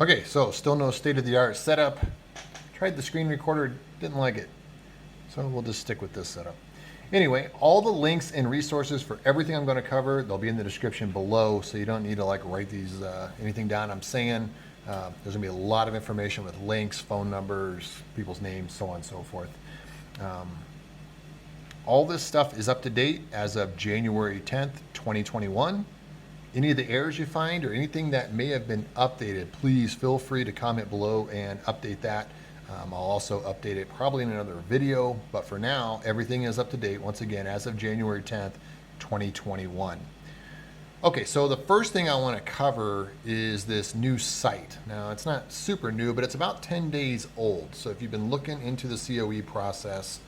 Okay, so still no state-of-the-art setup. Tried the screen recorder, didn't like it. So we'll just stick with this setup. Anyway, all the links and resources for everything I'm going to cover, they'll be in the description below, so you don't need to like write these anything down I'm saying. There's going to be a lot of information with links, phone numbers, people's names, so on and so forth. All this stuff is up to date as of January 10th, 2021. Any of the errors you find or anything that may have been updated, please feel free to comment below and update that. I'll also update it probably in another video, but for now, everything is up to date once again as of January 10th, 2021. Okay, so the first thing I want to cover is this new site. Now, it's not super new, but it's about 10 days old. So if you've been looking into the COE process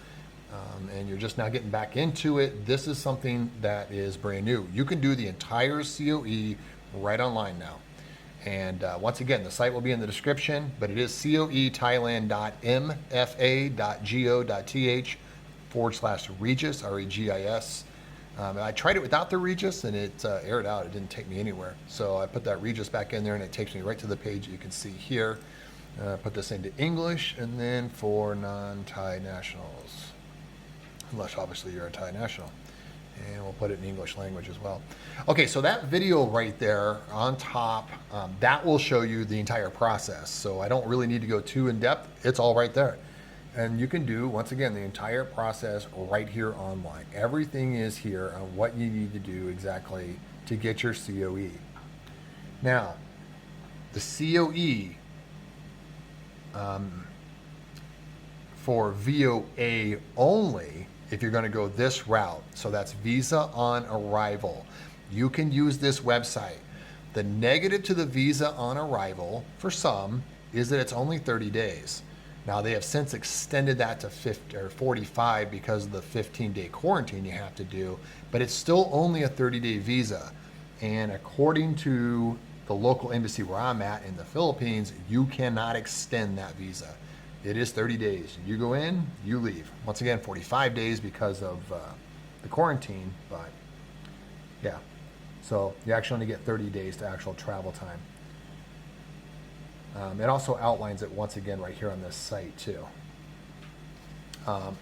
and you're just now getting back into it, this is something that is brand new. You can do the entire COE right online now. And once again, the site will be in the description, but it is coethailand.mfa.go.th/Regis, R-E-G-I-S. I tried it without the Regis and it aired out. It didn't take me anywhere. So I put that Regis back in there and it takes me right to the page you can see here. Put this into English and then for non-Thai nationals. Unless obviously you're a Thai national. And we'll put it in English language as well. Okay, so that video right there on top, that will show you the entire process. So I don't really need to go too in depth. It's all right there. And you can do, once again, the entire process right here online. Everything is here on what you need to do exactly to get your COE. Now, the COE for VOA only, if you're going to go this route, so that's visa on arrival, you can use this website. The negative to the visa on arrival for some is that it's only 30 days. Now they have since extended that to 50 or 45 because of the 15-day quarantine you have to do, but it's still only a 30-day visa. And according to the local embassy where I'm at in the Philippines, you cannot extend that visa. It is 30 days. You go in, you leave. Once again, 45 days because of the quarantine, but yeah. So you actually only get 30 days to actual travel time. It also outlines it once again right here on this site too.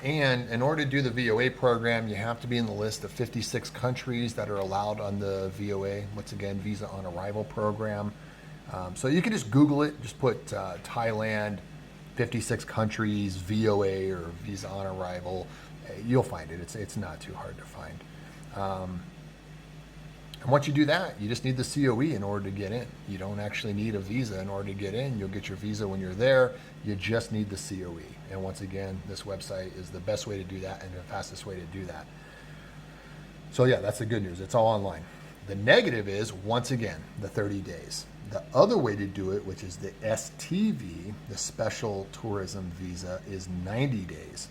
And in order to do the VOA program, you have to be in the list of 56 countries that are allowed on the VOA, once again, Visa on Arrival program. So you can just Google it, just put Thailand, 56 countries, VOA or Visa on Arrival. You'll find it. It's not too hard to find. And once you do that, you just need the COE in order to get in. You don't actually need a visa in order to get in. You'll get your visa when you're there. You just need the COE. And once again, this website is the best way to do that and the fastest way to do that. So yeah, that's the good news. It's all online. The negative is, once again, the 30 days. The other way to do it, which is the STV, the Special Tourism Visa, is 90 days.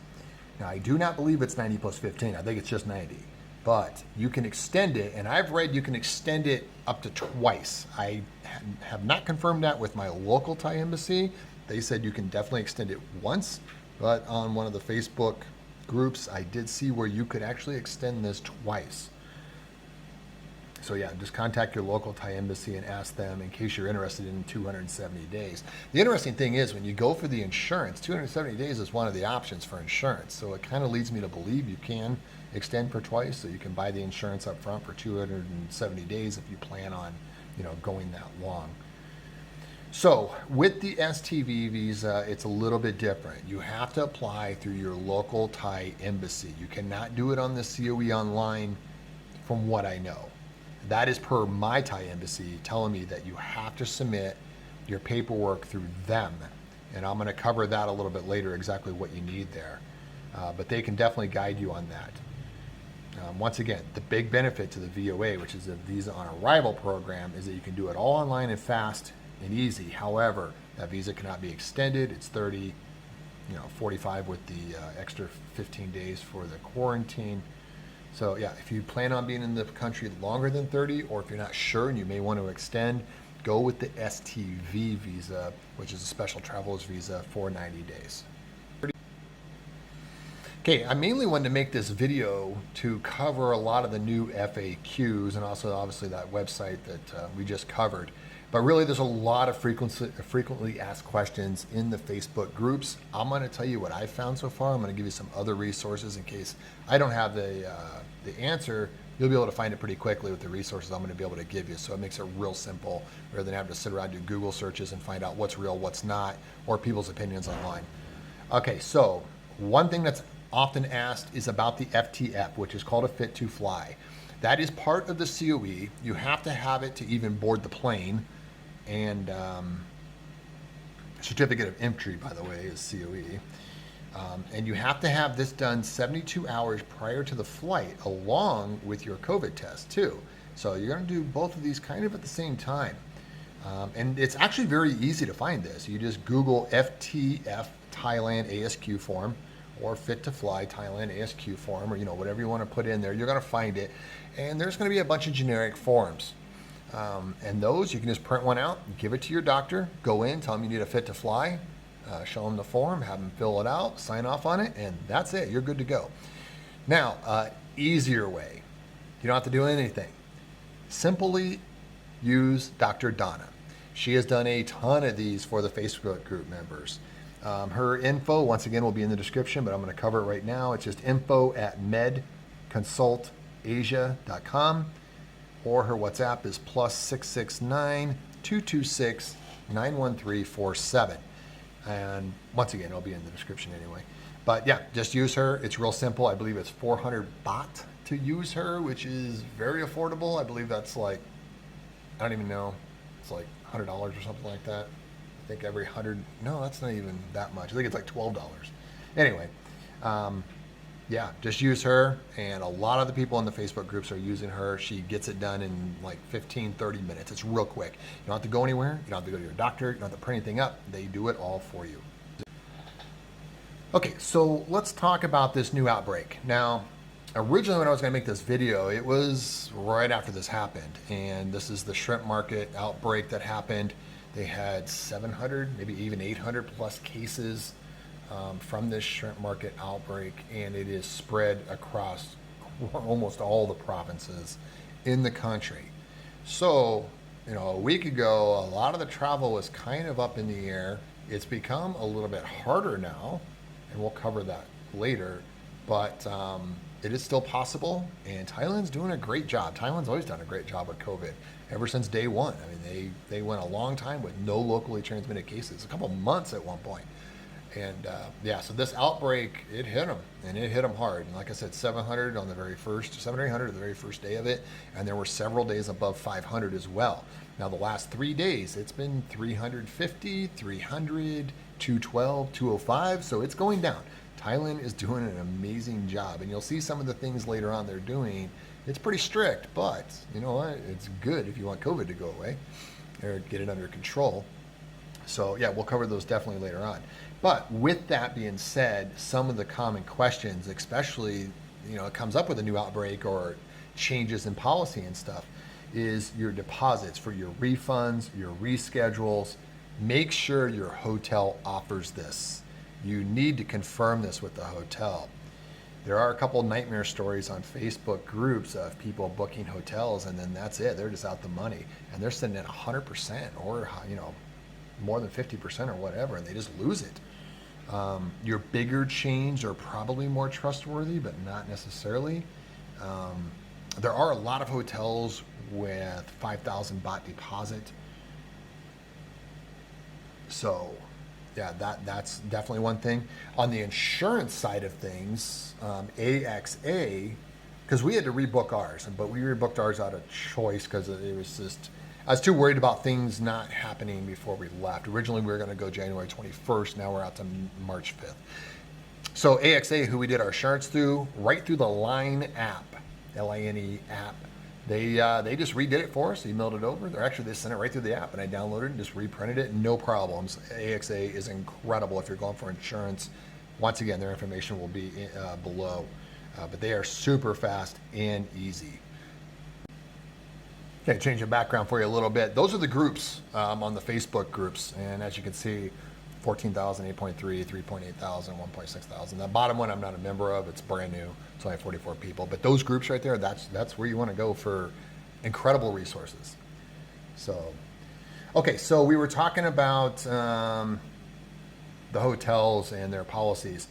Now, I do not believe it's 90 plus 15. I think it's just 90. But you can extend it, and I've read you can extend it up to twice. I have not confirmed that with my local Thai embassy. They said you can definitely extend it once, but on one of the Facebook groups, I did see where you could actually extend this twice. So yeah, just contact your local Thai embassy and ask them in case you're interested in 270 days. The interesting thing is when you go for the insurance, 270 days is one of the options for insurance. So it kind of leads me to believe you can extend for twice, so you can buy the insurance up front for 270 days if you plan on, going that long. So with the STV visa, it's a little bit different. You have to apply through your local Thai embassy. You cannot do it on the COE online from what I know. That is per my Thai embassy telling me that you have to submit your paperwork through them. And I'm going to cover that a little bit later, exactly what you need there. But they can definitely guide you on that. Once again, the big benefit to the VOA, which is the Visa on Arrival program, is that you can do it all online and fast and easy. However, that visa cannot be extended. It's 30, 45 with the extra 15 days for the quarantine. So yeah, if you plan on being in the country longer than 30, or if you're not sure and you may want to extend, go with the STV visa, which is a special traveler's visa for 90 days. Okay, I mainly wanted to make this video to cover a lot of the new FAQs and also obviously that website that we just covered. But really there's a lot of frequently asked questions in the Facebook groups. I'm going to tell you what I've found so far. I'm going to give you some other resources in case I don't have the answer. You'll be able to find it pretty quickly with the resources I'm going to be able to give you. So it makes it real simple rather than having to sit around and do Google searches and find out what's real, what's not, or people's opinions online. Okay, so one thing that's often asked is about the FTF, which is called a fit to fly. That is part of the COE. You have to have it to even board the plane. And certificate of entry, by the way, is COE. And you have to have this done 72 hours prior to the flight, along with your COVID test too. So you're going to do both of these kind of at the same time. And it's actually very easy to find this. You just Google FTF Thailand ASQ form, or fit to fly Thailand ASQ form, or whatever you want to put in there. You're going to find it, and there's going to be a bunch of generic forms. And those you can just print one out, give it to your doctor, go in, tell them you need a fit to fly, show them the form, have them fill it out, sign off on it, and that's it. You're good to go. Now, easier way. You don't have to do anything. Simply use Dr. Donna. She has done a ton of these for the Facebook group members. Her info, once again, will be in the description, but I'm going to cover it right now. It's just info@medconsultasia.com, or her WhatsApp is +669 226 91347. And once again, it'll be in the description anyway. But yeah, just use her. It's real simple. I believe it's 400 baht to use her, which is very affordable. I believe that's like, I don't even know, it's like $100 or something like that. I think every 100, no, that's not even that much. I think it's like $12. Anyway, yeah, just use her. And a lot of the people in the Facebook groups are using her. She gets it done in like 15, 30 minutes. It's real quick. You don't have to go anywhere. You don't have to go to your doctor. You don't have to print anything up. They do it all for you. Okay, so let's talk about this new outbreak. Now, originally when I was going to make this video, it was right after this happened. And this is the shrimp market outbreak that happened. They had 700, maybe even 800 plus cases from this shrimp market outbreak, and it is spread across almost all the provinces in the country. So, a week ago, a lot of the travel was kind of up in the air. It's become a little bit harder now, and we'll cover that later, but it is still possible, and Thailand's doing a great job. Thailand's always done a great job with COVID ever since day one. I mean, they went a long time with no locally transmitted cases, a couple months at one point. And yeah, so this outbreak, it hit them, and it hit them hard. And like I said, 700 on the very first, 700 or 800 the very first day of it, and there were several days above 500 as well. Now the last 3 days, it's been 350, 300, 212, 205, so it's going down. Thailand is doing an amazing job, and you'll see some of the things later on they're doing. It's pretty strict, but you know what? It's good if you want COVID to go away or get it under control. So yeah, we'll cover those definitely later on. But with that being said, some of the common questions, especially, it comes up with a new outbreak or changes in policy and stuff, is your deposits for your refunds, your reschedules. Make sure your hotel offers this. You need to confirm this with the hotel. There are a couple nightmare stories on Facebook groups of people booking hotels, and then that's it. They're just out the money, and they're sitting at 100% or more than 50% or whatever, and they just lose it. Your bigger chains are probably more trustworthy, but not necessarily. There are a lot of hotels with 5,000 baht deposit. So yeah, that's definitely one thing. On the insurance side of things, AXA, because we had to rebook ours, but we rebooked ours out of choice because it was just, I was too worried about things not happening before we left. Originally, we were going to go January 21st. Now we're out to March 5th. So AXA, who we did our insurance through, right through the Line app, Line app, they just redid it for us, emailed it over. They sent it right through the app, and I downloaded it and just reprinted it, no problems. AXA is incredible if you're going for insurance. Once again, their information will be below, but they are super fast and easy. Okay, change the background for you a little bit. Those are the groups on the Facebook groups, and as you can see, 14,000, 8.3, 3.8 thousand, 1.6 thousand. The bottom one I'm not a member of. It's brand new. It's only 44 people. But those groups right there, that's where you want to go for incredible resources. So, okay, so we were talking about the hotels and their policies.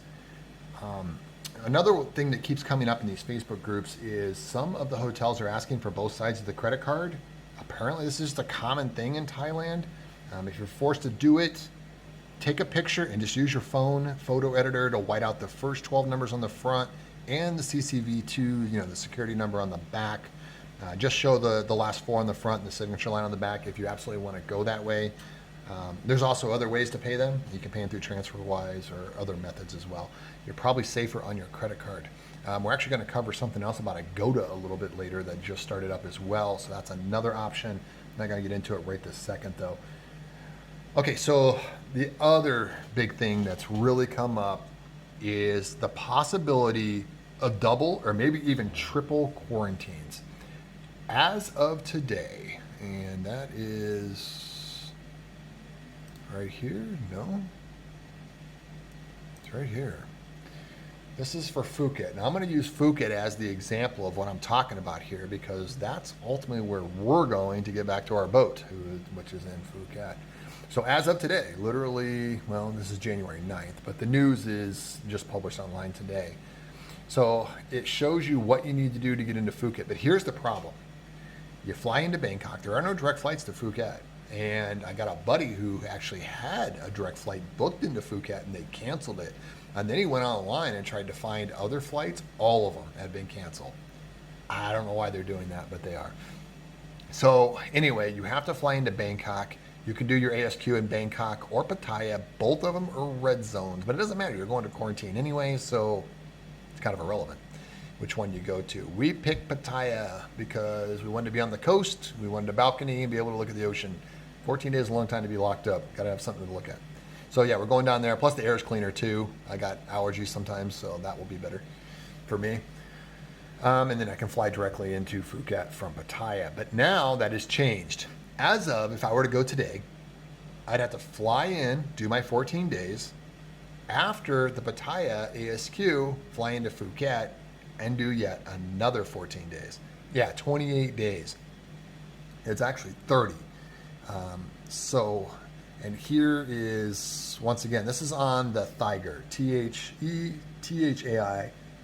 Another thing that keeps coming up in these Facebook groups is some of the hotels are asking for both sides of the credit card. Apparently, this is just a common thing in Thailand. If you're forced to do it, take a picture and just use your phone photo editor to white out the first 12 numbers on the front and the CCV2, the security number on the back. Just show the last 4 on the front and the signature line on the back if you absolutely want to go that way. There's also other ways to pay them. You can pay them through TransferWise or other methods as well. You're probably safer on your credit card. We're actually going to cover something else about Agoda a little bit later that just started up as well. So that's another option. I'm not going to get into it right this second though. Okay, so the other big thing that's really come up is the possibility of double or maybe even triple quarantines. As of today, and that is right here, no? It's right here. This is for Phuket. Now I'm going to use Phuket as the example of what I'm talking about here because that's ultimately where we're going to get back to our boat, which is in Phuket. So as of today, literally, well, this is January 9th, but the news is just published online today. So it shows you what you need to do to get into Phuket. But here's the problem. You fly into Bangkok. There are no direct flights to Phuket. And I got a buddy who actually had a direct flight booked into Phuket and they canceled it. And then he went online and tried to find other flights. All of them had been canceled. I don't know why they're doing that, but they are. So anyway, you have to fly into Bangkok. You can do your ASQ in Bangkok or Pattaya. Both of them are red zones, but it doesn't matter. You're going to quarantine anyway, so it's kind of irrelevant which one you go to. We picked Pattaya because we wanted to be on the coast. We wanted a balcony and be able to look at the ocean. 14 days is a long time to be locked up. Got to have something to look at. So yeah, we're going down there. Plus the air is cleaner too. I got allergies sometimes, so that will be better for me. And then I can fly directly into Phuket from Pattaya. But now that has changed. As of, if I were to go today, I'd have to fly in, do my 14 days. After the Pattaya ASQ, fly into Phuket and do yet another 14 days. Yeah, 28 days. It's actually 30. And here is, once again, this is on the Thaiger,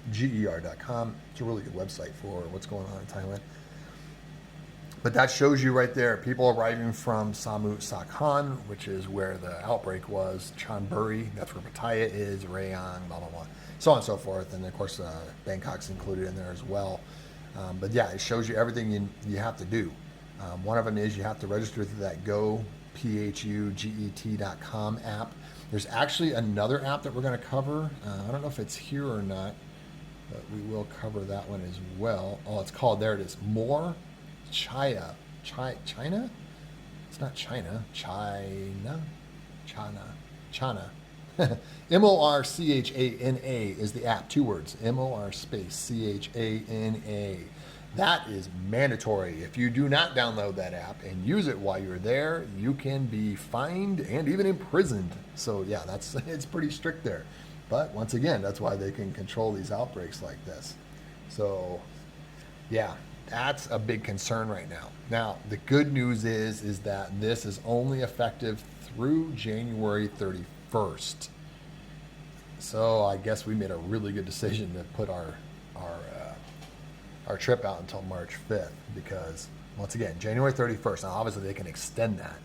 THAIGER.com. It's a really good website for what's going on in Thailand. But that shows you right there, people arriving from Samut Sakhon, which is where the outbreak was, Chonburi, that's where Pattaya is, Rayong, blah, blah, blah, so on and so forth. And of course, Bangkok's included in there as well. But yeah, it shows you everything you have to do. One of them is you have to register through that Go, PHUGET.com app. There's actually another app that we're going to cover. I don't know if it's here or not, but we will cover that one as well. Oh, it's called, there it is, More China? It's not China. China. MORCHANA is the app. 2 words. MOR space CHANA. That is mandatory. If you do not download that app and use it while you're there, you can be fined and even imprisoned. So yeah, it's pretty strict there. But once again, that's why they can control these outbreaks like this. So yeah, that's a big concern right now. Now, the good news is that this is only effective through January 31st. So I guess we made a really good decision to put our trip out until March 5th because, once again, January 31st. Now, obviously, they can extend that.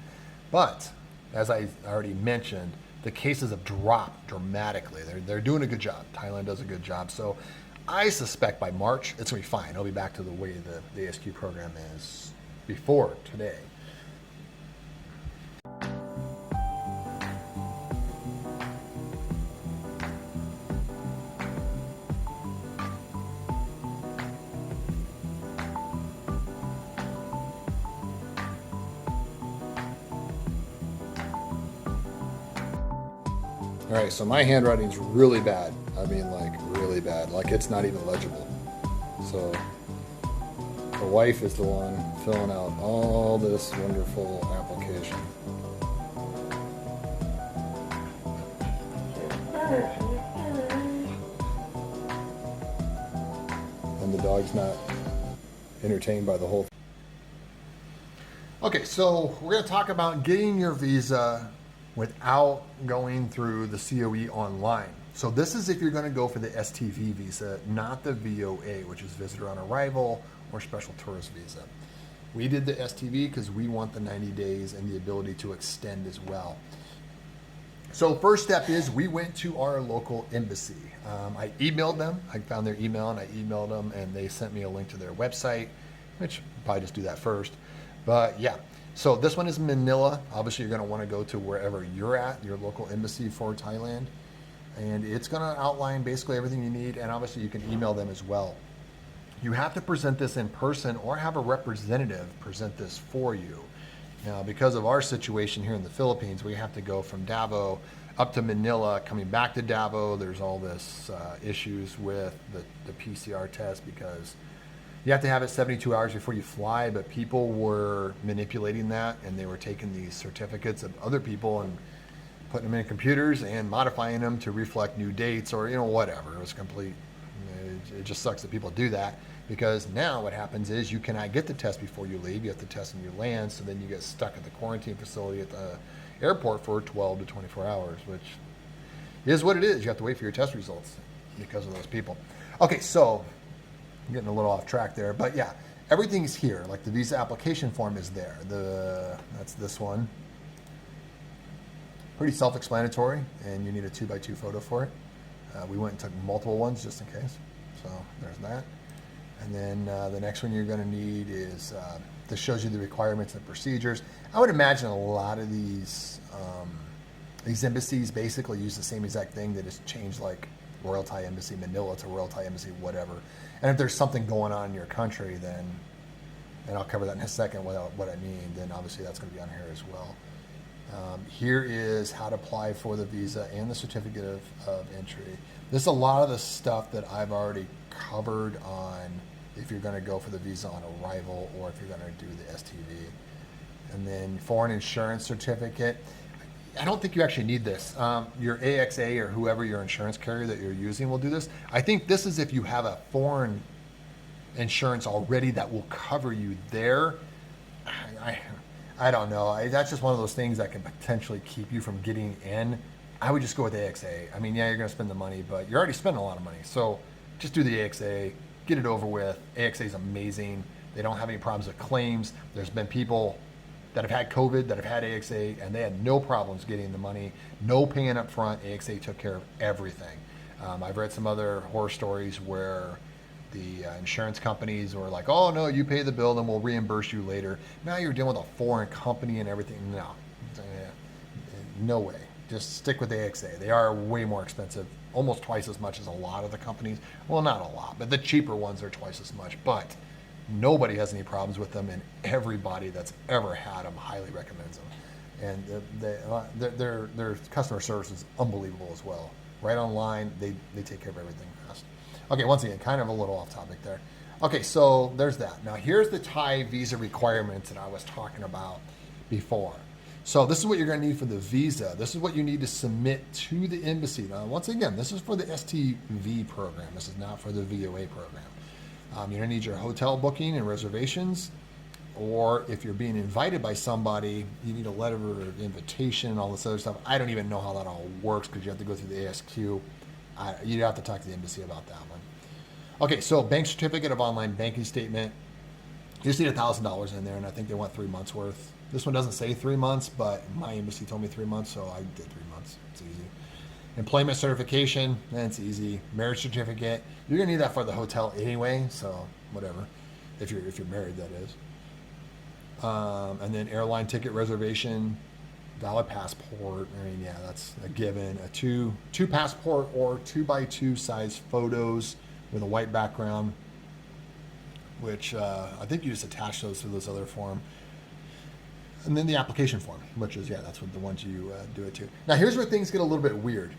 But, as I already mentioned, the cases have dropped dramatically. They're doing a good job. Thailand does a good job. So I suspect by March, it's going to be fine. It'll be back to the way the ASQ program is before today. All right, so my handwriting's really bad. I mean, like, really bad. Like, it's not even legible. So, the wife is the one filling out all this wonderful application. And the dog's not entertained by the whole thing. Okay, so we're going to talk about getting your visa without going through the COE online. So this is if you're going to go for the STV visa, not the VOA, which is visitor on arrival or special tourist visa. We did the STV because we want the 90 days and the ability to extend as well. So first step is we went to our local embassy. I emailed them. I found their email and I emailed them and they sent me a link to their website, which I'll probably just do that first. But yeah, so this one is Manila. Obviously you're going to want to go to wherever you're at, your local embassy for Thailand. And it's going to outline basically everything you need. And obviously you can email them as well. You have to present this in person or have a representative present this for you. Now, because of our situation here in the Philippines, we have to go from Davao up to Manila, coming back to Davao. There's all this issues with the PCR test because you have to have it 72 hours before you fly, but people were manipulating that and they were taking these certificates of other people and putting them in computers and modifying them to reflect new dates or, whatever. It was complete. It just sucks that people do that because now what happens is you cannot get the test before you leave. You have to test when you land, so then you get stuck at the quarantine facility at the airport for 12 to 24 hours, which is what it is. You have to wait for your test results because of those people. Okay, so I'm getting a little off track there, but yeah, everything's here. Like the visa application form is there. That's this one. Pretty self-explanatory, and you need a 2x2 photo for it. We went and took multiple ones just in case. So there's that. And then the next one you're going to need is, this shows you the requirements and procedures. I would imagine a lot of these embassies basically use the same exact thing. They just change like Royal Thai Embassy Manila to Royal Thai Embassy whatever. And if there's something going on in your country, then, and I'll cover that in a second what I mean, then obviously that's going to be on here as well. Here is how to apply for the visa and the certificate of entry. This is a lot of the stuff that I've already covered on if you're going to go for the visa on arrival or if you're going to do the STV. And then foreign insurance certificate. I don't think you actually need this. Your AXA or whoever your insurance carrier that you're using will do this. I think this is if you have a foreign insurance already that will cover you there. I don't know. That's just one of those things that can potentially keep you from getting in. I would just go with AXA. I mean, yeah, you're going to spend the money, but you're already spending a lot of money. So just do the AXA, get it over with. AXA is amazing. They don't have any problems with claims. There's been people that have had COVID that have had AXA and they had no problems getting the money, no paying up front. AXA took care of everything. I've read some other horror stories where the insurance companies were like, oh no, you pay the bill, then we'll reimburse you later. Now you're dealing with a foreign company and everything. No way. Just stick with the AXA. They are way more expensive, almost twice as much as a lot of the companies. Well, not a lot, but the cheaper ones are twice as much. But nobody has any problems with them, and everybody that's ever had them highly recommends them. And their customer service is unbelievable as well. Right online, they take care of everything fast. Okay, once again, kind of a little off topic there. Okay, so there's that. Now here's the Thai visa requirements that I was talking about before. So this is what you're going to need for the visa. This is what you need to submit to the embassy. Now, once again, this is for the STV program. This is not for the VOA program. You're going to need your hotel booking and reservations, or if you're being invited by somebody, you need a letter of invitation and all this other stuff. I don't even know how that all works because you have to go through the ASQ. You'd have to talk to the embassy about that one. Okay, so bank certificate of online banking statement. You just need $1,000 in there, and I think they want 3 months worth. This one doesn't say 3 months, but my embassy told me 3 months, so I did 3 months. It's easy. Employment certification, that's easy. Marriage certificate, you're gonna need that for the hotel anyway, so whatever. If you're married, that is. And then airline ticket reservation, valid passport. I mean, yeah, that's a given. A two passport or 2x2 size photos with a white background, which I think you just attach those to this other form. And then the application form, which is, yeah, that's what the ones you do it to. Now here's where things get a little bit weird.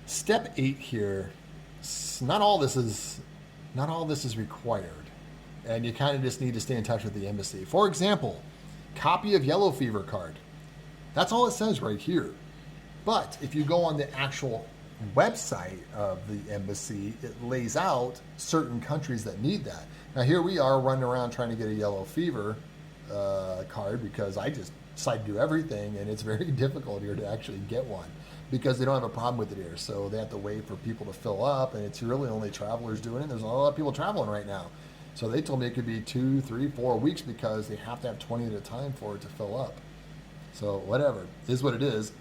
Step 8 here, not all this is required. And you kind of just need to stay in touch with the embassy. For example, copy of yellow fever card. That's all it says right here. But if you go on the actual website of the embassy, it lays out certain countries that need that. Now here we are running around trying to get a yellow fever card because I just decide to do everything, and it's very difficult here to actually get one because they don't have a problem with it here. So they have to wait for people to fill up, and it's really only travelers doing it. There's a lot of people traveling right now. So they told me it could be 2, 3, 4 weeks because they have to have 20 at a time for it to fill up. So whatever, it is what it is.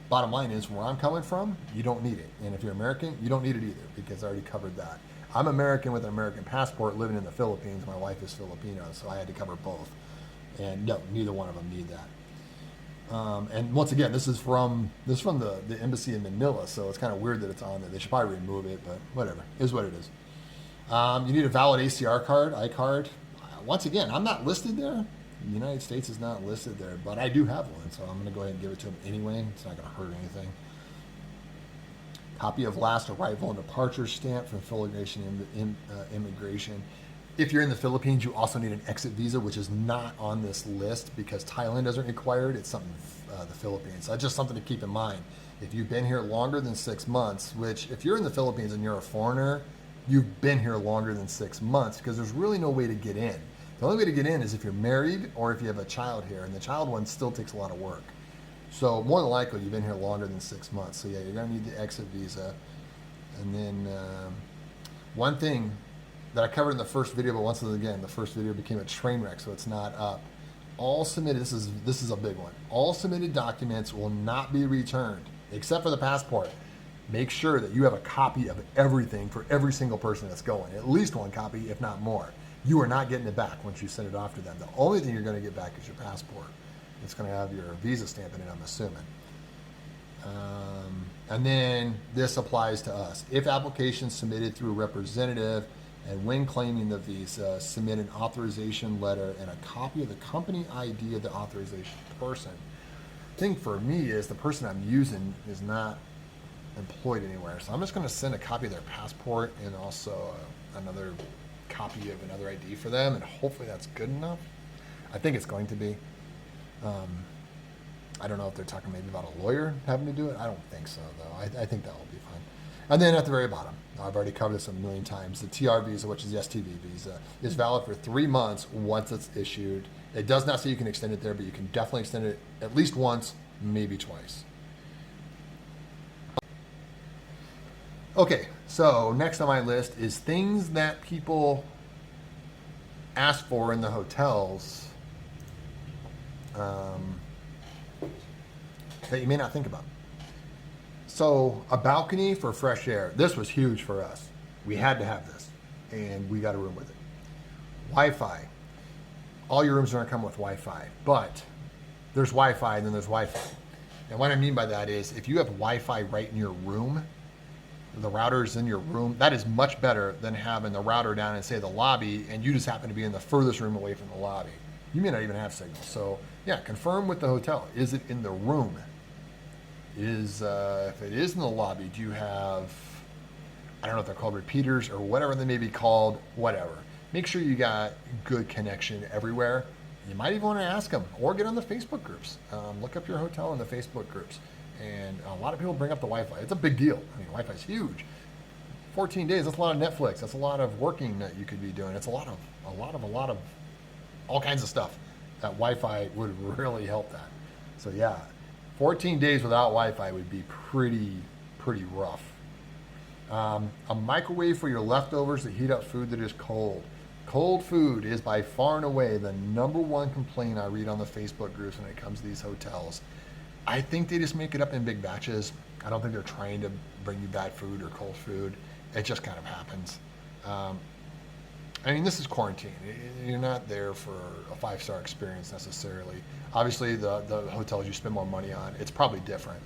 Bottom line is, where I'm coming from, you don't need it. And if you're American, you don't need it either because I already covered that. I'm American with an American passport living in the Philippines. My wife is Filipino, so I had to cover both. And no, neither one of them need that. And once again, this is from the embassy in Manila, so it's kind of weird that it's on there. They should probably remove it, but whatever, it is what it is. You need a valid ACR card, iCard. Once again, I'm not listed there. The United States is not listed there, but I do have one, so I'm going to go ahead and give it to them anyway. It's not going to hurt anything. Copy of last arrival and departure stamp from immigration. If you're in the Philippines, you also need an exit visa, which is not on this list because Thailand doesn't require it. It's something the Philippines. So that's just something to keep in mind. If you've been here longer than 6 months, which if you're in the Philippines and you're a foreigner, you've been here longer than 6 months because there's really no way to get in. The only way to get in is if you're married or if you have a child here, and the child one still takes a lot of work. So more than likely, you've been here longer than 6 months. So yeah, you're gonna need the exit visa. And then one thing that I covered in the first video, but once again, the first video became a train wreck, so it's not up. All submitted, this is a big one. All submitted documents will not be returned, except for the passport. Make sure that you have a copy of everything for every single person that's going. At least one copy, if not more. You are not getting it back once you send it off to them. The only thing you're going to get back is your passport. It's going to have your visa stamp in it, I'm assuming. And then this applies to us. If application submitted through a representative, and when claiming the visa, submit an authorization letter and a copy of the company ID of the authorization person. The thing for me is the person I'm using is not employed anywhere. So I'm just going to send a copy of their passport and also another copy of another ID for them, and hopefully that's good enough. I think it's going to be. I don't know if they're talking maybe about a lawyer having to do it. I don't think so, though. I think that will be fine. And then at the very bottom, I've already covered this a million times, the TR visa, which is the STV visa, is valid for 3 months once it's issued. It does not say you can extend it there, but you can definitely extend it at least once, maybe twice. Okay, so next on my list is things that people ask for in the hotels that you may not think about. So a balcony for fresh air. This was huge for us. We had to have this, and we got a room with it. Wi-Fi. All your rooms are gonna come with Wi-Fi, but there's Wi-Fi and then there's Wi-Fi. And what I mean by that is if you have Wi-Fi right in your room, the router's in your room, that is much better than having the router down in, say, the lobby, and you just happen to be in the furthest room away from the lobby. You may not even have signal. So yeah, confirm with the hotel. Is it in the room? If it is in the lobby, do you have, I don't know if they're called repeaters or whatever they may be called, whatever. Make sure you got good connection everywhere. You might even want to ask them or get on the Facebook groups. Look up your hotel in the Facebook groups. And a lot of people bring up the Wi-Fi. It's a big deal. I mean, Wi-Fi is huge. 14 days, that's a lot of Netflix. That's a lot of working that you could be doing. It's a lot of all kinds of stuff. That Wi-Fi would really help that. So yeah, 14 days without Wi-Fi would be pretty rough. A microwave for your leftovers to heat up food that is cold. Cold food is by far and away the #1 complaint I read on the Facebook groups when it comes to these hotels. I think they just make it up in big batches. I don't think they're trying to bring you bad food or cold food. It just kind of happens. I mean, this is quarantine. You're not there for a 5-star experience necessarily. Obviously, the hotels you spend more money on, it's probably different.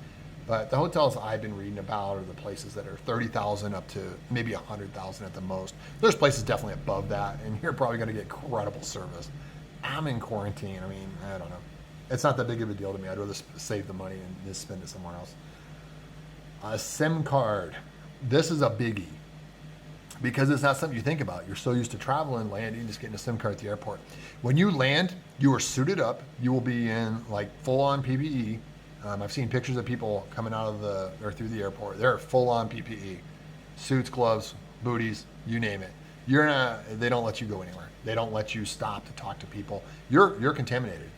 But the hotels I've been reading about are the places that are $30,000 up to maybe $100,000 at the most. There's places definitely above that, and you're probably going to get incredible service. I'm in quarantine. I mean, I don't know. It's not that big of a deal to me. I'd rather save the money and just spend it somewhere else. A SIM card. This is a biggie because it's not something you think about. You're so used to traveling, landing, just getting a SIM card at the airport. When you land, you are suited up. You will be in like full-on PPE. I've seen pictures of people coming out of or through the airport. They're full on PPE, suits, gloves, booties, you name it. They don't let you go anywhere. They don't let you stop to talk to people. You're contaminated.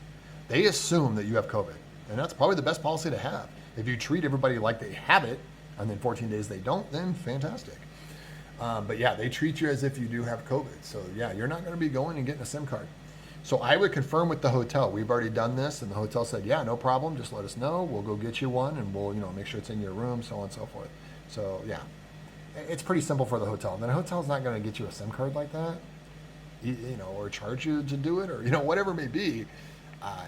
They assume that you have COVID, and that's probably the best policy to have. If you treat everybody like they have it, and then 14 days they don't, then fantastic. But yeah, they treat you as if you do have COVID. So yeah, you're not going to be going and getting a SIM card. So I would confirm with the hotel. We've already done this, and the hotel said, yeah, no problem. Just let us know. We'll go get you one, and we'll make sure it's in your room, so on and so forth. So yeah, it's pretty simple for the hotel. And then a hotel's not going to get you a SIM card like that, or charge you to do it, or whatever it may be.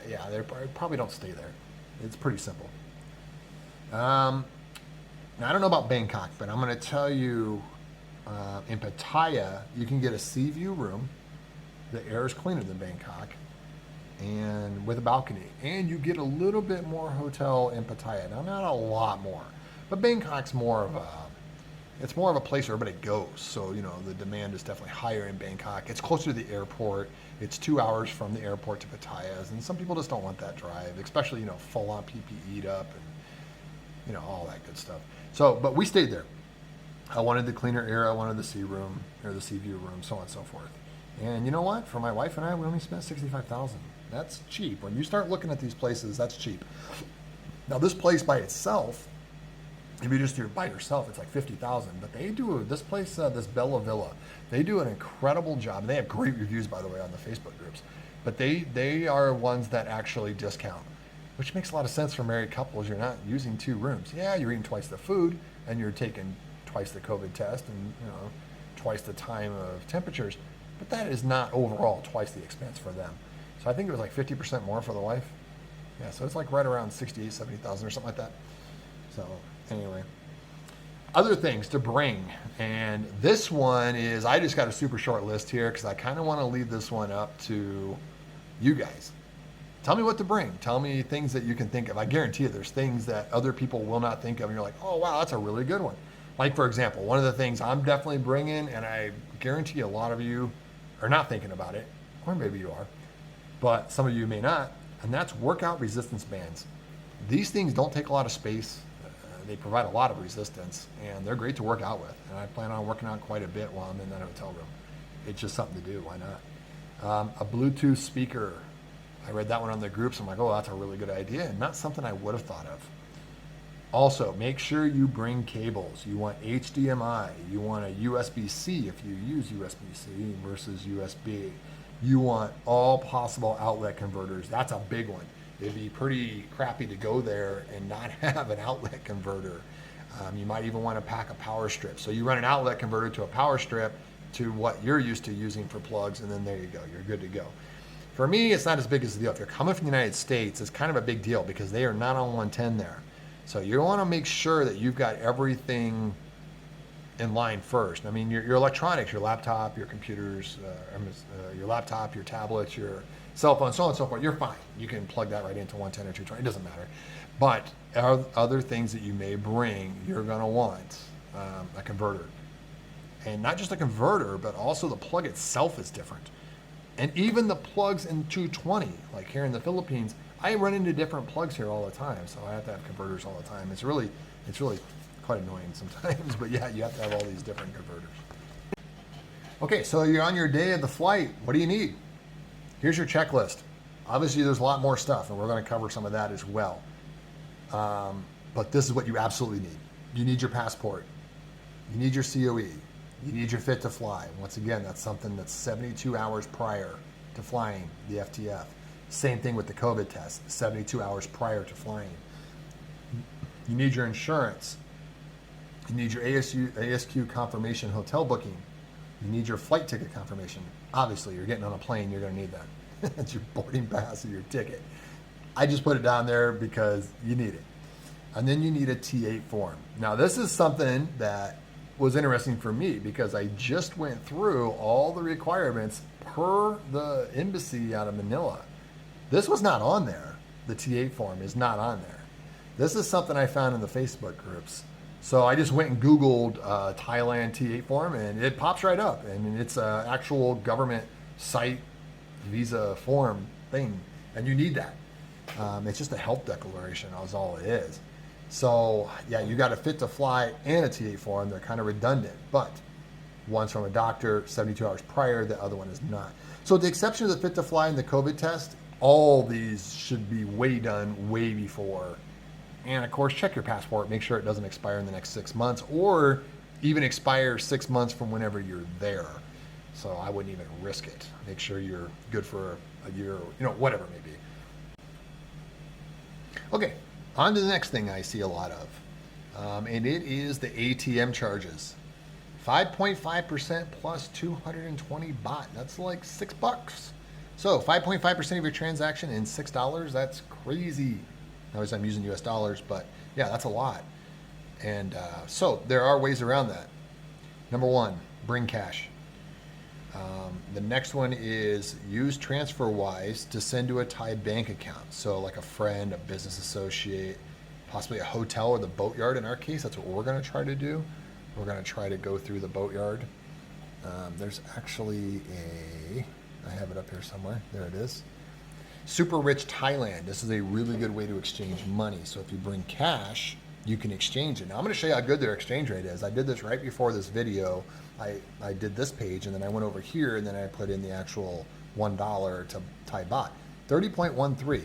Yeah, they probably don't stay there. It's pretty simple. Now I don't know about Bangkok, but I'm going to tell you, in Pattaya, you can get a sea view room. The air is cleaner than Bangkok, and with a balcony. And you get a little bit more hotel in Pattaya. Now, not a lot more, but Bangkok's more of a place where everybody goes. So, the demand is definitely higher in Bangkok. It's closer to the airport. It's 2 hours from the airport to Pattaya, and some people just don't want that drive, especially, full on PPE'd up and, all that good stuff. So, but we stayed there. I wanted the cleaner air. I wanted the sea room, or the sea view room, so on and so forth. And you know what? For my wife and I, we only spent $65,000. That's cheap. When you start looking at these places, that's cheap. Now, this place by itself, if you're by yourself, it's like $50,000. But they do this place, this Bella Villa. They do an incredible job. And they have great reviews, by the way, on the Facebook groups. But they are ones that actually discount, which makes a lot of sense for married couples. You're not using 2 rooms. Yeah, you're eating twice the food, and you're taking twice the COVID test, and twice the time of temperatures. But that is not overall twice the expense for them. So I think it was like 50% more for the wife. Yeah, so it's like right around 68, 70,000 or something like that. So anyway, other things to bring. And this one is, I just got a super short list here because I kind of want to leave this one up to you guys. Tell me what to bring. Tell me things that you can think of. I guarantee you there's things that other people will not think of. And you're like, oh, wow, that's a really good one. Like, for example, one of the things I'm definitely bringing, and I guarantee a lot of you are not thinking about it, or maybe you are, but some of you may not, and that's workout resistance bands. These things don't take a lot of space. They provide a lot of resistance, and they're great to work out with. And I plan on working out quite a bit while I'm in that hotel room. It's just something to do. Why not? A Bluetooth speaker. I read that one on the groups. I'm like, oh, that's a really good idea, and not something I would have thought of. Also, make sure you bring cables. You want HDMI. You want a USB-C if you use USB-C versus USB. You want all possible outlet converters. That's a big one. It'd be pretty crappy to go there and not have an outlet converter. You might even want to pack a power strip. So you run an outlet converter to a power strip to what you're used to using for plugs, and then there you go. You're good to go. For me, it's not as big as a deal. If you're coming from the United States, it's kind of a big deal because they are not on 110 there. So you want to make sure that you've got everything in line first. I mean, your electronics, your laptop, your computers, your laptop, your tablets, your cell phone, so on and so forth, you're fine. You can plug that right into 110 or 220, it doesn't matter. But other things that you may bring, you're going to want a converter. And not just a converter, but also the plug itself is different. And even the plugs in 220, like here in the Philippines, I run into different plugs here all the time, so I have to have converters all the time. It's really quite annoying sometimes, but yeah, you have to have all these different converters. Okay, so you're on your day of the flight. What do you need? Here's your checklist. Obviously, there's a lot more stuff, and we're going to cover some of that as well. But this is what you absolutely need. You need your passport. You need your COE. You need your fit to fly. Once again, that's something that's 72 hours prior to flying the FTF. Same thing with the COVID test, 72 hours prior to flying. You need your insurance. You need your ASQ confirmation hotel booking. You need your flight ticket confirmation. Obviously, you're getting on a plane, you're going to need that. That's your boarding pass or your ticket. I just put it down there because you need it. And then you need a T8 form. Now, this is something that was interesting for me because I just went through all the requirements per the embassy out of Manila. This was not on there. The T8 form is not on there. This is something I found in the Facebook groups. So I just went and Googled Thailand T8 form, and it pops right up. And it's an actual government site visa form thing, and you need that. It's just a health declaration, is all it is. So yeah, you got a fit to fly and a T8 form. They're kind of redundant, but one's from a doctor 72 hours prior, the other one is not. So with the exception of the fit to fly and the COVID test, all these should be done way before. And of course, check your passport, make sure it doesn't expire in the next 6 months, or even expire 6 months from whenever you're there. So I wouldn't even risk it. Make sure you're good for a year, whatever it may be. Okay, on to the next thing I see a lot of, and it is the ATM charges. 5.5% plus 220 baht. That's like $6. So 5.5% of your transaction in $6. That's crazy. Obviously, I'm using US dollars, but yeah, that's a lot. And so there are ways around that. Number one, bring cash. The next one is use TransferWise to send to a Thai bank account. So like a friend, a business associate, possibly a hotel or the boatyard. In our case, that's what we're going to try to do. We're going to try to go through the boatyard. There's actually I have it up here somewhere. There it is. Super Rich Thailand. This is a really good way to exchange money. So if you bring cash, you can exchange it. Now I'm going to show you how good their exchange rate is. I did this right before this video. I did this page, and then I went over here, and then I put in the actual $1 to Thai baht. 30.13.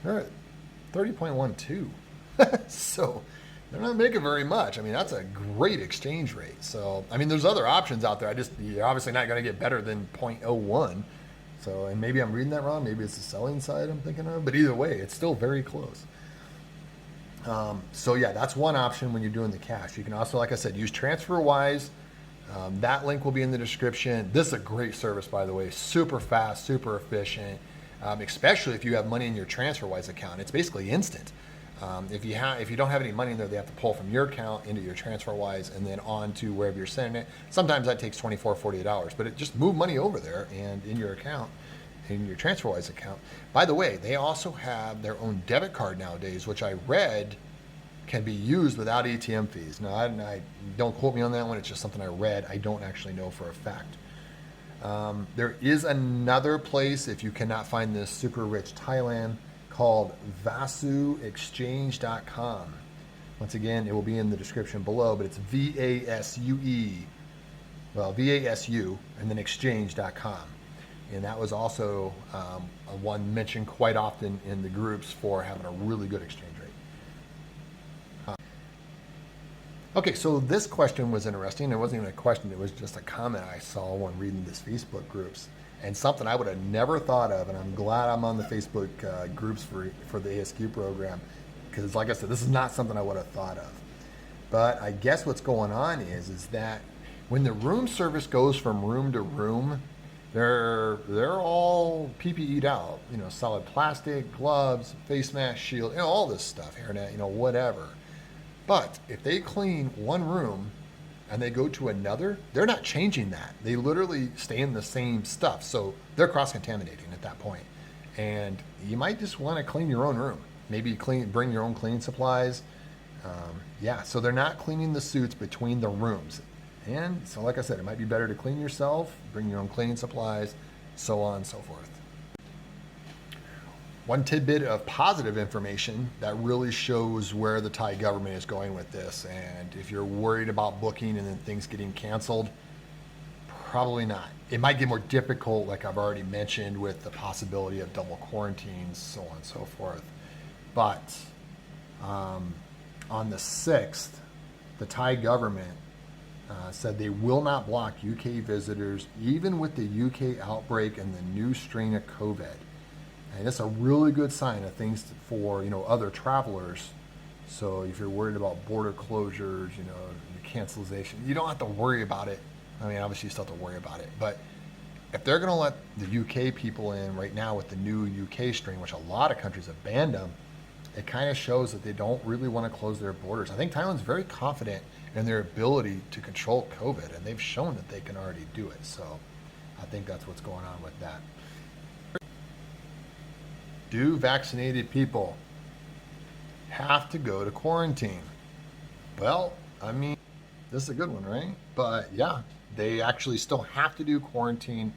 They're at 30.12. So they're not making very much. I mean, that's a great exchange rate. So, I mean, there's other options out there. You're obviously not going to get better than 0.01. So, and maybe I'm reading that wrong. Maybe it's the selling side I'm thinking of. But either way, it's still very close. So yeah, that's one option when you're doing the cash. You can also, like I said, use TransferWise. That link will be in the description. This is a great service, by the way. Super fast, super efficient, especially if you have money in your TransferWise account. It's basically instant. If you don't have any money in there, they have to pull from your account into your TransferWise and then on to wherever you're sending it. Sometimes that takes 24, 48 hours, but it just move money over there and in your account, in your TransferWise account. By the way, they also have their own debit card nowadays, which I read can be used without ATM fees. Now, I don't quote me on that one. It's just something I read. I don't actually know for a fact. There is another place, if you cannot find this Super Rich Thailand, called vasuexchange.com. Once again, it will be in the description below, but it's VASUE, VASU, and then exchange.com. And that was also one mentioned quite often in the groups for having a really good exchange rate. Okay, so this question was interesting. It wasn't even a question. It was just a comment I saw when reading this Facebook groups. And something I would have never thought of, and I'm glad I'm on the Facebook groups for the ASQ program, because like I said, this is not something I would have thought of. But I guess what's going on is that when the room service goes from room to room, they're all PPE'd out, solid plastic, gloves, face mask, shield, all this stuff, hairnet, whatever. But if they clean one room and they go to another, they're not changing that. They literally stay in the same stuff. So they're cross-contaminating at that point. And you might just want to clean your own room. Maybe bring your own cleaning supplies. So they're not cleaning the suits between the rooms. And so like I said, it might be better to clean yourself, bring your own cleaning supplies, so on and so forth. One tidbit of positive information that really shows where the Thai government is going with this. And if you're worried about booking and then things getting canceled, probably not. It might get more difficult, like I've already mentioned, with the possibility of double quarantines, so on and so forth. But on the 6th, the Thai government said they will not block UK visitors, even with the UK outbreak and the new strain of COVID. And it's a really good sign of things for other travelers. So if you're worried about border closures, cancellation, you don't have to worry about it. I mean, obviously you still have to worry about it, but if they're going to let the UK people in right now with the new UK strain, which a lot of countries have banned them, it kind of shows that they don't really want to close their borders. I think Thailand's very confident in their ability to control COVID, and they've shown that they can already do it. So I think that's what's going on with that. Do vaccinated people have to go to quarantine? Well, I mean, this is a good one, right? But yeah, they actually still have to do quarantine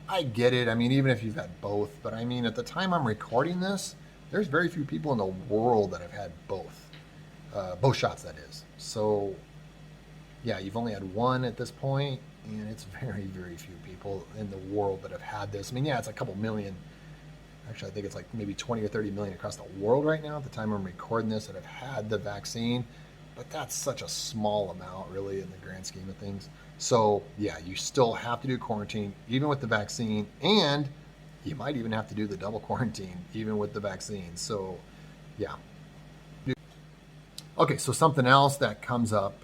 I get it. I mean, even if you've had both, but I mean, at the time I'm recording this, there's very few people in the world that have had both shots, that is. So, yeah, you've only had one at this point, and it's very, very few people in the world that have had this. I mean, yeah, it's a couple million. Actually, I think it's like maybe 20 or 30 million across the world right now at the time I'm recording this that have had the vaccine. But that's such a small amount, really, in the grand scheme of things. So, yeah, you still have to do quarantine, even with the vaccine, and you might even have to do the double quarantine, even with the vaccine. So, yeah. Okay, so something else that comes up,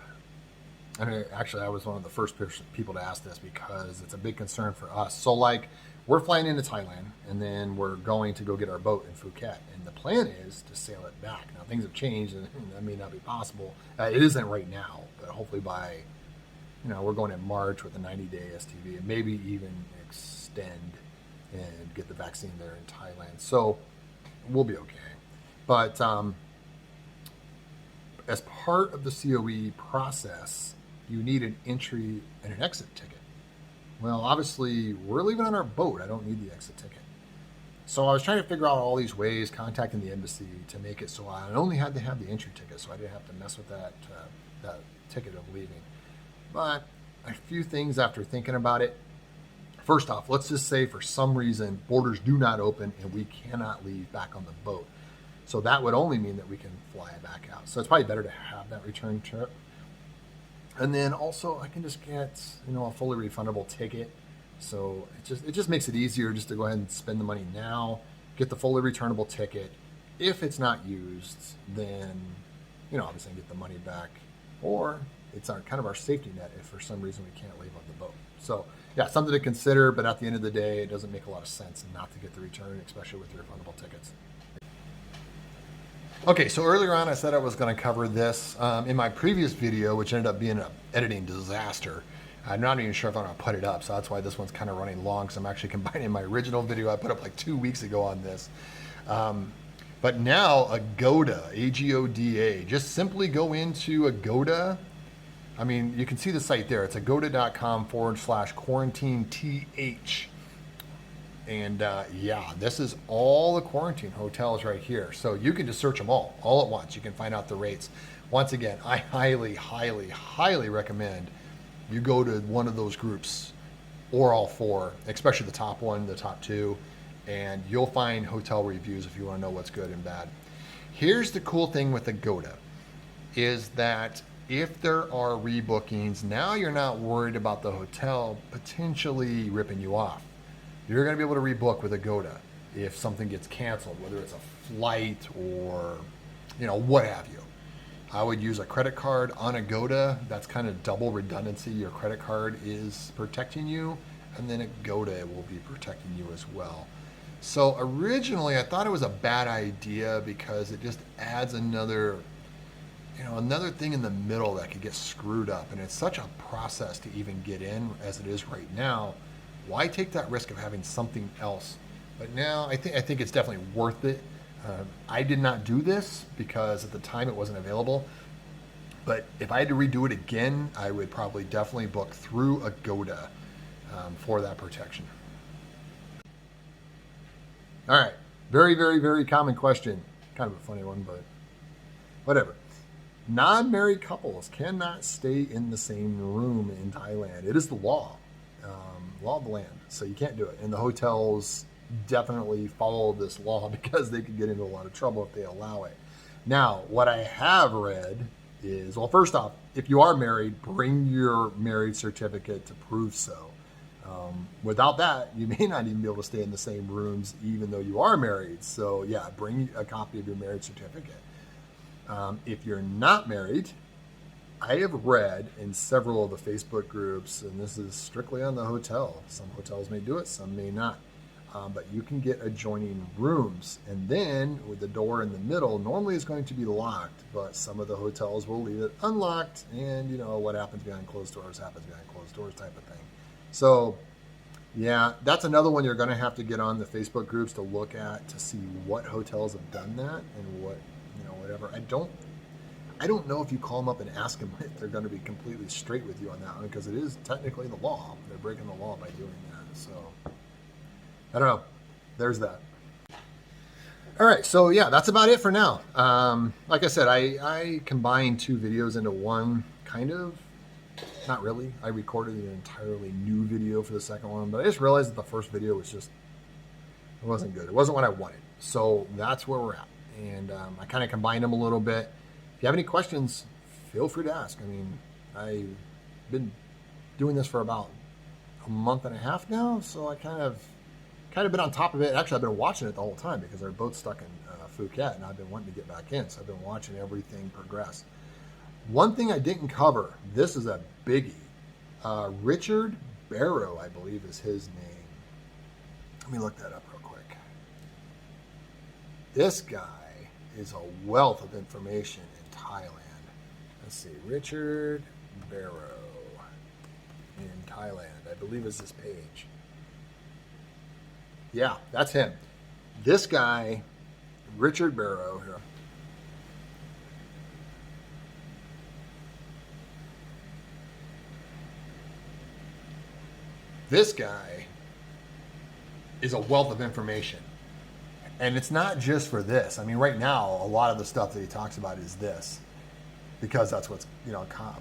and actually I was one of the first people to ask this because it's a big concern for us. So, like, we're flying into Thailand, and then we're going to go get our boat in Phuket. And the plan is to sail it back. Now, things have changed, and that may not be possible. It isn't right now, but hopefully by, we're going in March with a 90-day STV, and maybe even extend and get the vaccine there in Thailand. So we'll be okay. But as part of the COE process, you need an entry and an exit ticket. Well, obviously, we're leaving on our boat. I don't need the exit ticket. So I was trying to figure out all these ways, contacting the embassy to make it so I only had to have the entry ticket, so I didn't have to mess with that ticket of leaving. But a few things after thinking about it. First off, let's just say for some reason borders do not open and we cannot leave back on the boat. So that would only mean that we can fly back out. So it's probably better to have that return trip. And then also I can just get, a fully refundable ticket. So it just makes it easier just to go ahead and spend the money now, get the fully returnable ticket. If it's not used, then, obviously get the money back. Or it's kind of our safety net if for some reason we can't leave on the boat. So yeah, something to consider, but at the end of the day, it doesn't make a lot of sense not to get the return, especially with refundable tickets. Okay, so earlier on I said I was going to cover this in my previous video, which ended up being an editing disaster. I'm not even sure if I'm going to put it up, so that's why this one's kind of running long, because I'm actually combining my original video I put up like 2 weeks ago on this. But now Agoda, A-G-O-D-A, just simply go into Agoda. I mean, you can see the site there. It's agoda.com/quarantine-th. And yeah, this is all the quarantine hotels right here. So you can just search them all at once. You can find out the rates. Once again, I highly, highly, highly recommend you go to one of those groups or all four, especially the top one, the top two, and you'll find hotel reviews if you want to know what's good and bad. Here's the cool thing with Agoda is that if there are rebookings, now you're not worried about the hotel potentially ripping you off. You're going to be able to rebook with Agoda if something gets canceled, whether it's a flight or, what have you. I would use a credit card on Agoda. That's kind of double redundancy. Your credit card is protecting you, and then Agoda will be protecting you as well. So originally, I thought it was a bad idea because it just adds another thing in the middle that could get screwed up. And it's such a process to even get in as it is right now. Why take that risk of having something else? But now I think it's definitely worth it. I did not do this because at the time it wasn't available. But if I had to redo it again, I would probably definitely book through Agoda for that protection. All right, very, very, very common question. Kind of a funny one, but whatever. Non-married couples cannot stay in the same room in Thailand. It is the law. Law of the land, so you can't do it. And the hotels definitely follow this law because they could get into a lot of trouble if they allow it. Now, what I have read is, well, first off, if you are married, bring your marriage certificate to prove so. Without that, you may not even be able to stay in the same rooms even though you are married. So yeah, bring a copy of your marriage certificate. If you're not married, I have read in several of the Facebook groups, and this is strictly on the hotel. Some hotels may do it, some may not. But you can get adjoining rooms. And then with the door in the middle, normally is going to be locked, but some of the hotels will leave it unlocked. And what happens behind closed doors happens behind closed doors type of thing. So yeah, that's another one you're going to have to get on the Facebook groups to look at to see what hotels have done that and what, whatever. I don't know if you call them up and ask them if they're going to be completely straight with you on that one because it is technically the law. They're breaking the law by doing that. So, I don't know. There's that. All right, so yeah, that's about it for now. Like I said, I combined 2 videos into one, kind of. Not really. I recorded an entirely new video for the second one, but I just realized that the first video was just, it wasn't good. It wasn't what I wanted. So that's where we're at. And I kind of combined them a little bit. If you have any questions, feel free to ask. I mean, I've been doing this for about a month and a half now, so I kind of been on top of it. Actually, I've been watching it the whole time because they're both stuck in Phuket, and I've been wanting to get back in, so I've been watching everything progress. One thing I didn't cover, this is a biggie. Richard Barrow, I believe is his name. Let me look that up real quick. This guy is a wealth of information in Thailand. Let's see, Richard Barrow in Thailand, I believe is this page. Yeah, that's him. This guy, Richard Barrow, here. This guy is a wealth of information. And it's not just for this. I mean, right now, a lot of the stuff that he talks about is this, because that's what's,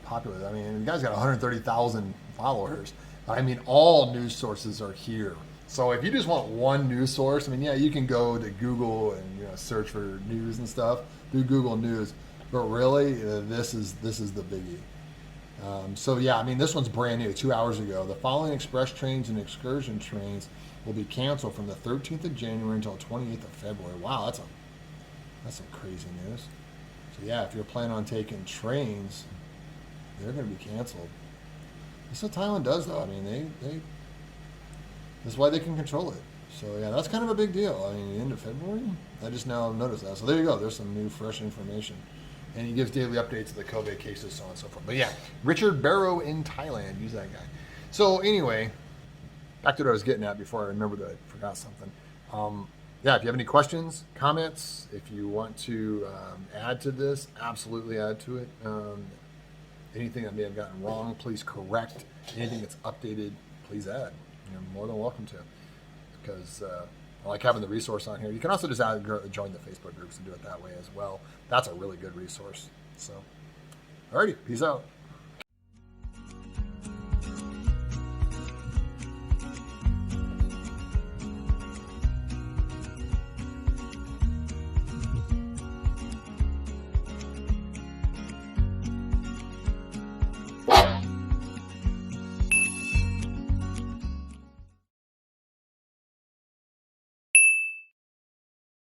popular. I mean, the guy's got 130,000 followers. I mean, all news sources are here. So if you just want one news source, I mean, yeah, you can go to Google and search for news and stuff through Google News. But really, this is the biggie. So yeah, I mean, this one's brand new, 2 hours ago. The following express trains and excursion trains will be canceled from the 13th of January until 28th of February. Wow, that's some crazy news. So yeah, if you're planning on taking trains, they're going to be canceled. That's what Thailand does, though. I mean, they that's why they can control it. So yeah, that's kind of a big deal. I mean, the end of February, I just now noticed that. So there you go. There's some new, fresh information. And he gives daily updates of the COVID cases, so on and so forth. But yeah, Richard Barrow in Thailand. Use that guy. So anyway, back to what I was getting at before I remembered that I forgot something. Yeah, if you have any questions, comments, if you want to add to this, absolutely add to it. Anything that may have gotten wrong, please correct. Anything that's updated, please add. You're more than welcome to, because I like having the resource on here. You can also just join the Facebook groups and do it that way as well. That's a really good resource. So, alrighty, peace out.